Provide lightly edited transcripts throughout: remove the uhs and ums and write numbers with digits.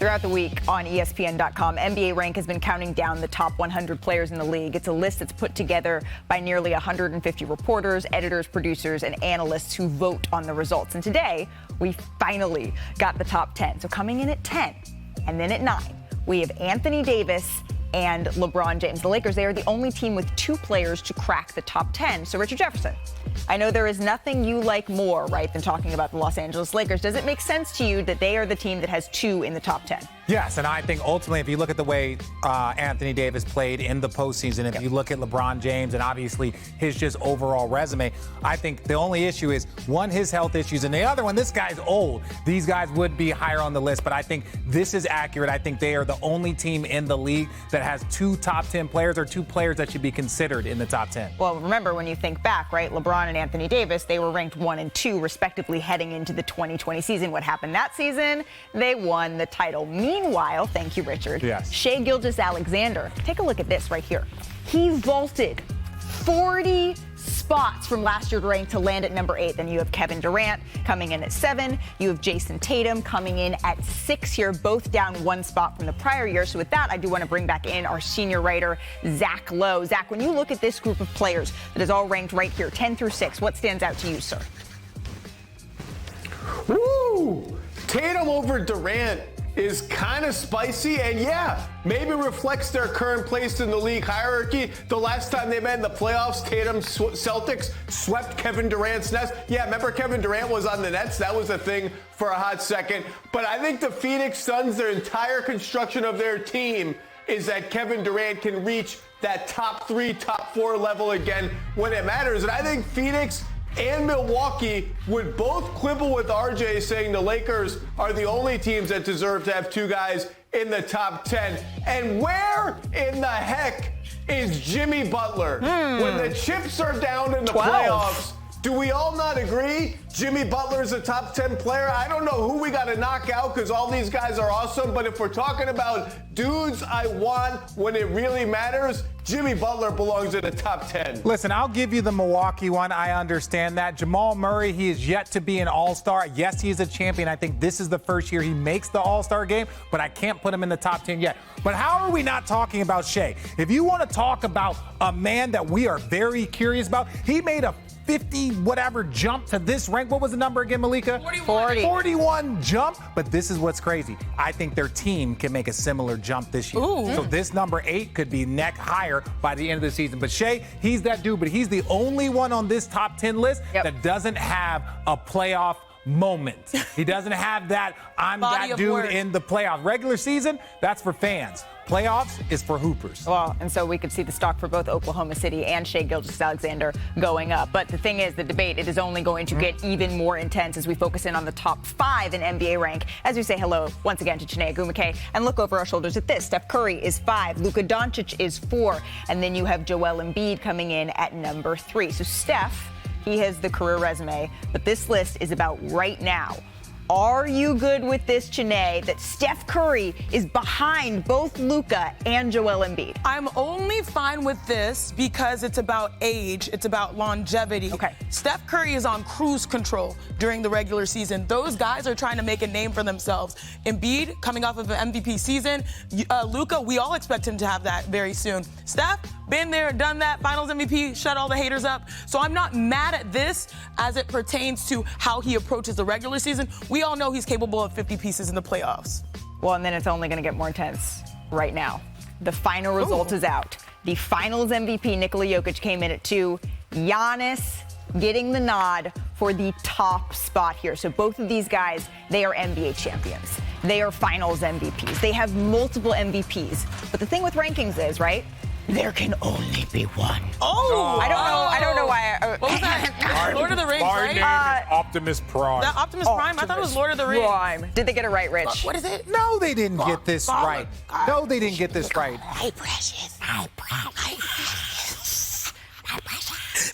Throughout the week on ESPN.com, NBArank has been counting down the top 100 players in the league. It's a list that's put together by nearly 150 reporters, editors, producers, and analysts who vote on the results. And today, we finally got the top 10. So coming in at 10, and then at 9, we have Anthony Davis and LeBron James. The Lakers, they are the only team with 2 players to crack the top 10. So Richard Jefferson, I know there is nothing you like more, right, than talking about the Los Angeles Lakers. Does it make sense to you that they are the team that has 2 in the top 10? Yes, and I think ultimately, if you look at the way Anthony Davis played in the postseason, if you look at LeBron James and obviously his just overall resume, I think the only issue is, one, his health issues, and the other one, this guy's old. These guys would be higher on the list, but I think this is accurate. I think they are the only team in the league that has 2 top 10 players, or 2 players that should be considered in the top 10. Well, remember, when you think back, right, LeBron and Anthony Davis, they were ranked 1 and 2, respectively, heading into the 2020 season. What happened that season? They won the title. Meanwhile, thank you, Richard. Yes. Shai Gilgeous-Alexander, take a look at this right here. He vaulted 40 spots from last year ranked to land at number 8. Then you have Kevin Durant coming in at 7. You have Jayson Tatum coming in at 6 here, both down 1 spot from the prior year. So with that, I do want to bring back in our senior writer, Zach Lowe. Zach, when you look at this group of players that is all ranked right here, 10 through 6, what stands out to you, sir? Woo! Tatum over Durant is kind of spicy, and yeah, maybe reflects their current place in the league hierarchy. The last time they met in the playoffs, Tatum's Celtics swept Kevin Durant's Nets. Yeah, remember Kevin Durant was on the Nets? That was a thing for a hot second. But I think the Phoenix Suns, their entire construction of their team is that Kevin Durant can reach that top 3, top 4 level again when it matters. And I think Phoenix and Milwaukee would both quibble with RJ, saying the Lakers are the only teams that deserve to have 2 guys in the top 10. And where in the heck is Jimmy Butler? When the chips are down in the playoffs, do we all not agree Jimmy Butler is a top 10 player? I don't know who we got to knock out because all these guys are awesome, but if we're talking about dudes I want when it really matters, Jimmy Butler belongs in the top 10. Listen, I'll give you the Milwaukee one. I understand that. Jamal Murray, he is yet to be an all-star. Yes, he is a champion. I think this is the first year he makes the all-star game, but I can't put him in the top 10 yet. But how are we not talking about Shai? If you want to talk about a man that we are very curious about, he made a 50-whatever jump to this rank. What was the number again, Malika? 41 jump. But this is what's crazy. I think their team can make a similar jump this year. Ooh. So this number 8 could be neck higher by the end of the season. But Shai, he's that dude, but he's the only one on this top 10 list that doesn't have a playoff moment. He doesn't have that, I'm that dude in the playoffs. Regular season, that's for fans. Playoffs is for hoopers. Well, and so we could see the stock for both Oklahoma City and Shai Gilgeous-Alexander going up. But the thing is, the debate, it is only going to get even more intense as we focus in on the top 5 in NBArank. As we say hello once again to Chiney, Ogwumike, and look over our shoulders at this. Steph Curry is 5, Luka Doncic is 4, and then you have Joel Embid coming in at number 3. So Steph, he has the career resume, but this list is about right now. Are you good with this, Chiney, that Steph Curry is behind both Luka and Joel Embid? I'm only fine with this because it's about age. It's about longevity. Okay. Steph Curry is on cruise control during the regular season. Those guys are trying to make a name for themselves. Embiid, coming off of an MVP season. Luka, we all expect him to have that very soon. Steph, been there, done that, finals MVP, shut all the haters up. So I'm not mad at this as it pertains to how he approaches the regular season. We all know he's capable of 50 pieces in the playoffs. Well, and then it's only going to get more intense right now. The final result is out. The finals MVP, Nikola Jokić, came in at 2. Giannis getting the nod for the top spot here. So both of these guys, they are NBA champions. They are finals MVPs. They have multiple MVPs. But the thing with rankings is, right, there can only be one. Oh! I don't know why. What was that? Lord of the Rings, My right? name is Optimus Prime. That Optimus Prime? I thought it was Lord of the Rings. Prime. Did they get it right, Rich? What is it? No, they didn't get this right. No, they didn't get this right. Hey, precious. Hi, precious.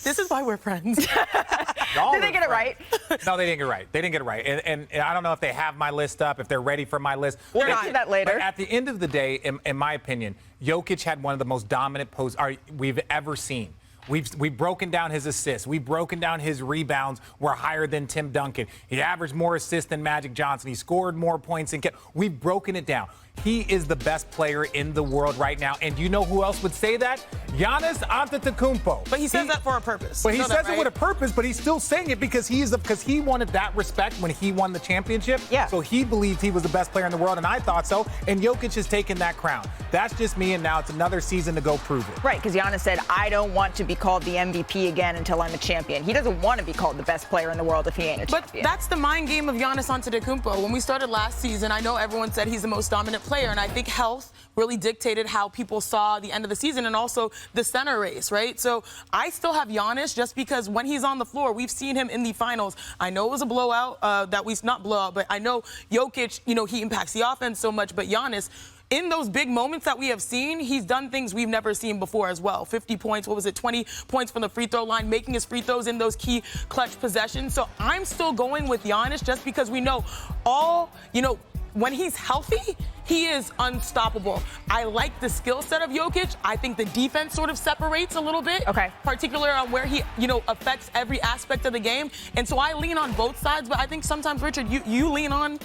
This is why we're friends. Did they get it right? No, they didn't get it right. They didn't get it right. And I don't know if they have my list up, if they're ready for my list. We'll get to that later. But at the end of the day, in my opinion, Jokić had one of the most dominant posts we've ever seen. We've broken down his assists. We've broken down his rebounds were higher than Tim Duncan. He averaged more assists than Magic Johnson. He scored more points than we've broken it down. He is the best player in the world right now. And do you know who else would say that? Giannis Antetokounmpo. But he says that for a purpose. But he says it with a purpose, but he's still saying it because he wanted that respect when he won the championship. Yeah. So he believed he was the best player in the world, and I thought so. And Jokić has taken that crown. That's just me, and now it's another season to go prove it. Right, because Giannis said, I don't want to be called the MVP again until I'm a champion. He doesn't want to be called the best player in the world if he ain't a champion. But that's the mind game of Giannis Antetokounmpo. When we started last season, I know everyone said he's the most dominant player, and I think health really dictated how people saw the end of the season and also the center race, right? So I still have Giannis just because when he's on the floor, we've seen him in the finals. I know it was a blowout, not blowout, but I know Jokić, he impacts the offense so much, but Giannis, in those big moments that we have seen, he's done things we've never seen before as well. 50 points, 20 points from the free throw line, making his free throws in those key clutch possessions. So I'm still going with Giannis just because we know when he's healthy, he is unstoppable. I like the skill set of Jokić. I think the defense sort of separates a little bit. Okay. Particularly on where he, affects every aspect of the game. And so I lean on both sides, but I think sometimes, Richard, you lean on,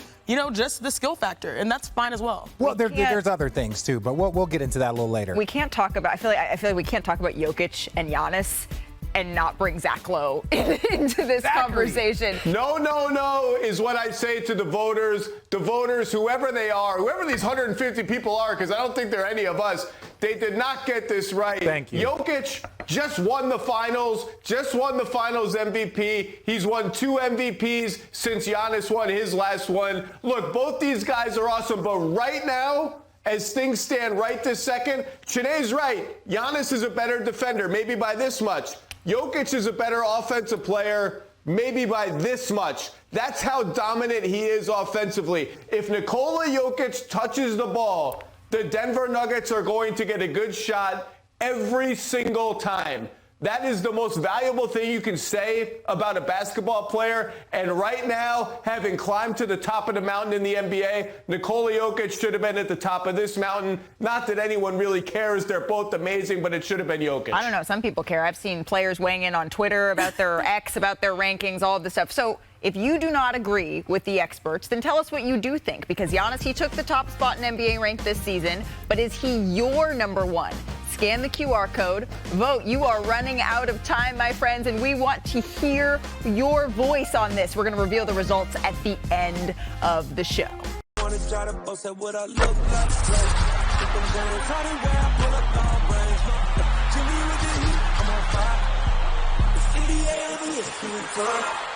just the skill factor, and that's fine as well. Well, there's other things too, but we'll get into that a little later. We can't talk about, I feel like we can't talk about Jokić and Giannis and not bring Zach Lowe into this conversation. No is what I say to the voters, whoever they are, whoever these 150 people are, because I don't think they're any of us. They did not get this right. Thank you. Jokić just won the finals MVP. He's won 2 MVPs since Giannis won his last one. Look, both these guys are awesome, but right now, as things stand right this second, Chiney's right. Giannis is a better defender, maybe by this much. Jokić is a better offensive player, maybe by this much. That's how dominant he is offensively. If Nikola Jokić touches the ball, the Denver Nuggets are going to get a good shot every single time. That is the most valuable thing you can say about a basketball player. And right now, having climbed to the top of the mountain in the NBA, Nikola Jokić should have been at the top of this mountain. Not that anyone really cares. They're both amazing, but it should have been Jokić. I don't know. Some people care. I've seen players weighing in on Twitter about their about their rankings, all of this stuff. So if you do not agree with the experts, then tell us what you do think. Because Giannis, he took the top spot in NBArank this season, but is he your number one? Scan the QR code, vote. You are running out of time, my friends, and we want to hear your voice on this. We're going to reveal the results at the end of the show. NBA